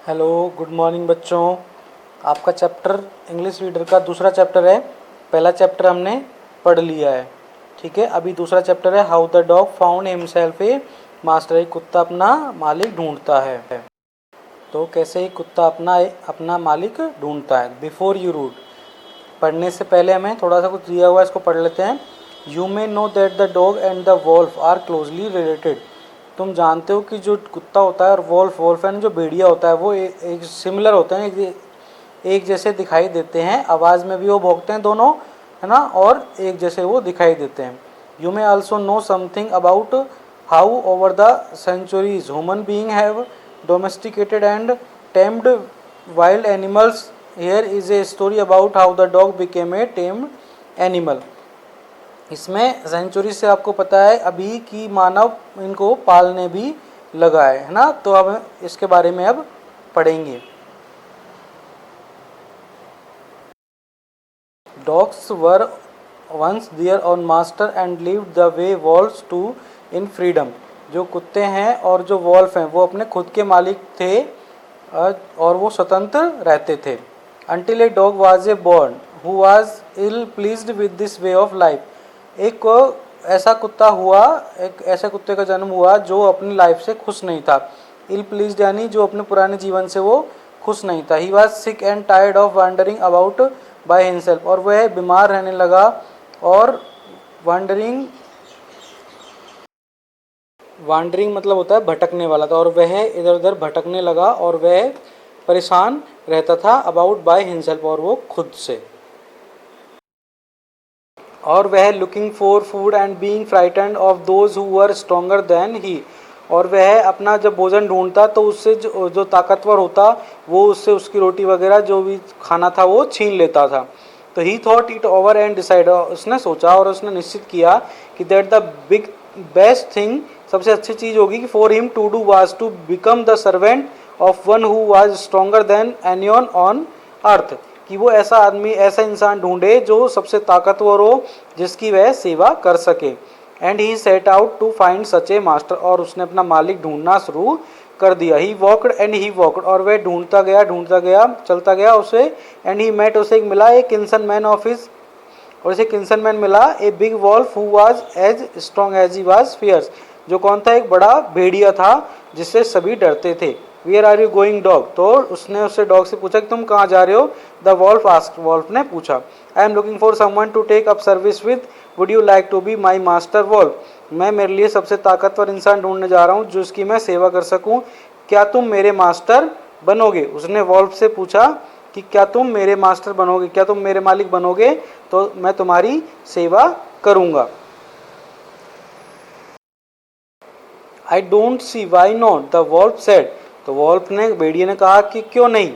Hello, good morning बच्चों। आपका chapter English reader का दूसरा चैप्टर है। पहला चैप्टर हमने पढ़ लिया है, ठीक है। अभी दूसरा चैप्टर है how the dog found himself A master. एक कुत्ता अपना मालिक ढूंढता है। तो कैसे एक कुत्ता अपना मालिक ढूंढता है। बिफोर यू रूड, पढ़ने से पहले हमें थोड़ा सा कुछ दिया हुआ है, इसको पढ़ लेते हैं। You may know that the dog and the wolf are closely related. तुम जानते हो कि जो कुत्ता होता है और वॉल्फ यानी जो भेड़िया होता है वो एक सिमिलर होते हैं, एक जैसे दिखाई देते हैं। आवाज़ में भी वो भौंकते हैं दोनों, है ना, और एक जैसे वो दिखाई देते हैं। You may also know something about how over the centuries human being have domesticated and tamed wild animals. Here is a story about how the dog became a tamed animal. इसमें सेंचुरी से आपको पता है अभी कि मानव इनको पालने भी लगा है ना। तो अब इसके बारे में अब पढ़ेंगे। Dogs were once their own master and lived the way wolves to in freedom. जो कुत्ते हैं और जो वॉल्फ हैं वो अपने खुद के मालिक थे और वो स्वतंत्र रहते थे। Until a dog was a born who was ill pleased with this way of life. एक ऐसा कुत्ता हुआ, एक ऐसे कुत्ते का जन्म हुआ जो अपनी लाइफ से खुश नहीं था। इल प्लीज्ड यानी जो अपने पुराने जीवन से वो खुश नहीं था। He was sick and tired of wandering about by himself. और वह बीमार रहने लगा और वांडरिंग मतलब होता है भटकने वाला था, और वह इधर उधर भटकने लगा और वह परेशान रहता था अबाउट बाय हिमसेल्फ, और वो खुद से। और वह looking for food and being frightened of those who were stronger than he. और वह अपना जब भोजन ढूंढता तो उससे जो ताकतवर होता वो उससे उसकी रोटी वगैरह जो भी खाना था वो छीन लेता था। तो he thought it over and decide, उसने सोचा और उसने निश्चित किया कि that the big best thing, सबसे अच्छी चीज़ होगी कि for him to do was to become the servant of one who was stronger than anyone on earth. कि वो ऐसा आदमी, ऐसा इंसान ढूंढे जो सबसे ताकतवर हो, जिसकी वह सेवा कर सके। And he set out to find such a master. और उसने अपना मालिक ढूंढना शुरू कर दिया। He walked and he walked, और वह ढूंढता गया चलता गया उसे। एंड ही मेट, उसे मिला एक किंसन मैन ऑफ हिज, और इसे किंसन मैन मिला a big wolf who was as strong as he was fierce. जो कौन था? एक बड़ा भेड़िया था जिससे सभी डरते थे। Where are you going dog, तो उसने उससे डॉग से पूछा कि तुम कहाँ जा रहे हो। द वॉल्फ आस्क्ड, वॉल्फ ने पूछा। I am looking for someone to take up service with, would you like to be my master wolf. मैं मेरे लिए सबसे ताकतवर इंसान ढूंढने जा रहा हूँ जिसकी मैं सेवा कर सकूँ, क्या तुम मेरे मास्टर बनोगे। उसने वॉल्फ से पूछा कि क्या तुम मेरे मास्टर बनोगे, क्या तुम मेरे मालिक बनोगे, तो मैं तुम्हारी सेवा करूँगा। I don't see why not, the wolf said. तो वॉल्फ ने, भेड़िए ने कहा कि क्यों नहीं,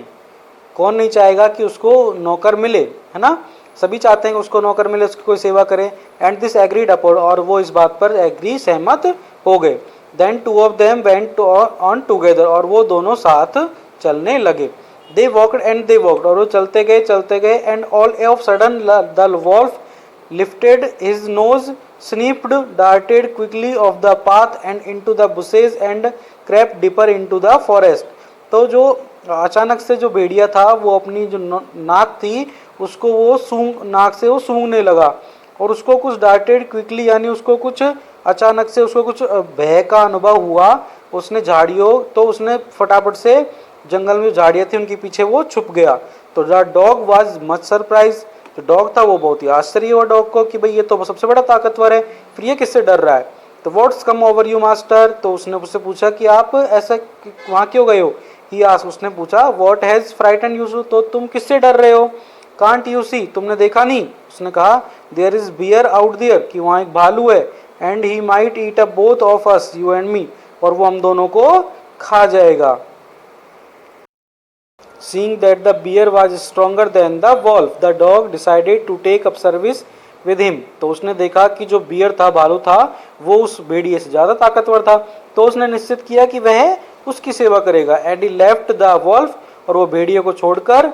कौन नहीं चाहेगा कि उसको नौकर मिले, है ना। सभी चाहते हैं कि उसको नौकर मिले, उसकी कोई सेवा करे। एंड दिस एग्रीड अपॉन, और वो इस बात पर एग्री, सहमत हो गए। Then two of them went on together, और वो दोनों साथ चलने लगे। They walked and they walked, और वो चलते गए। And all of sudden the wolf lifted his nose, sniffed, darted quickly off the path and into the bushes and crept deeper into the forest. तो जो अचानक से जो भेड़िया था वो अपनी जो नाक थी उसको वो नाक से वो सूंघने लगा, और उसको कुछ डार्टेड क्विकली यानी उसको कुछ अचानक से उसको कुछ भय का अनुभव हुआ। उसने झाड़ियों, तो उसने फटाफट से जंगल में झाड़ियाँ थी उनके पीछे वो छुप गया। तो the dog was much surprise, जो डॉग था वो बहुत ही आश्चर्य हुआ डॉग को कि भाई ये तो सबसे बड़ा ताकतवर है, फिर ये किससे डर रहा है। तो what's come over you master, तो उसने उससे पूछा कि आप ऐसा वहाँ क्यों गए हो। ही आस्क्ड, उसने पूछा व्हाट हैज़ फ्राइटन यू, तो तुम किससे डर रहे हो। कांट यू सी, तुमने देखा नहीं। उसने कहा there is bear out there, कि वहाँ एक भालू है। And he might eat up both of us, you and me, और वो हम दोनों को खा जाएगा। Seeing that the bear was stronger than the wolf, the dog decided to take up service with him. तो उसने देखा कि जो बियर था, भालू था, वो उस भेड़िए से ज़्यादा ताकतवर था, तो उसने निश्चित किया कि वह उसकी सेवा करेगा। And he left the wolf, और वो भेड़िए को छोड़कर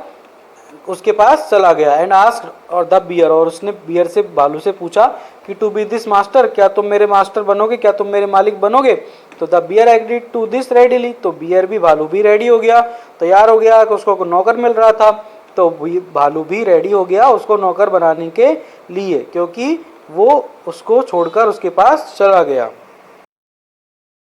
उसके पास चला गया। एंड आस्क्ड और द बियर, और उसने बियर से, भालू से पूछा कि टू बी दिस मास्टर, क्या तुम मेरे मास्टर बनोगे, क्या तुम मेरे मालिक बनोगे। तो the bear agreed to this readily, तो बियर भी, भालू भी रेडी हो गया, तैयार हो गया कि उसको नौकर मिल रहा था, तो भालू भी रेडी हो गया उसको नौकर बनाने के लिए, क्योंकि वो उसको छोड़कर उसके पास चला गया।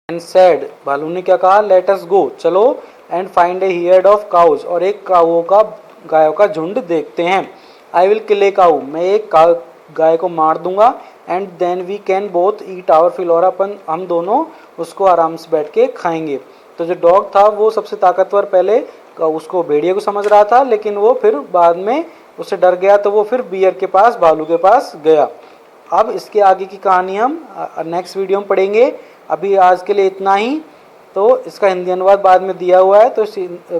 एंड सेड, भालू ने क्या कहा, लेट अस गो, चलो, and find A heard of cows, और एक काउओं का, गायों का झुंड देखते हैं। I will kill a cow, मैं एक गाय को मार दूंगा, and then we can both eat our fill, और हम दोनों उसको आराम से बैठ के खाएंगे। तो जो डॉग था वो सबसे ताकतवर पहले उसको, भेड़िए को समझ रहा था, लेकिन वो फिर बाद में उससे डर गया, तो वो फिर बियर के पास, भालू के पास गया। अब इसके आगे की कहानी हम नेक्स्ट वीडियो में पढ़ेंगे। अभी आज के लिए इतना ही। तो इसका हिंदी अनुवाद बाद में दिया हुआ है, तो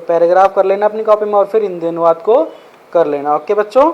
पैराग्राफ कर लेना अपनी कॉपी में और फिर हिंदी अनुवाद को कर लेना। ओके बच्चों।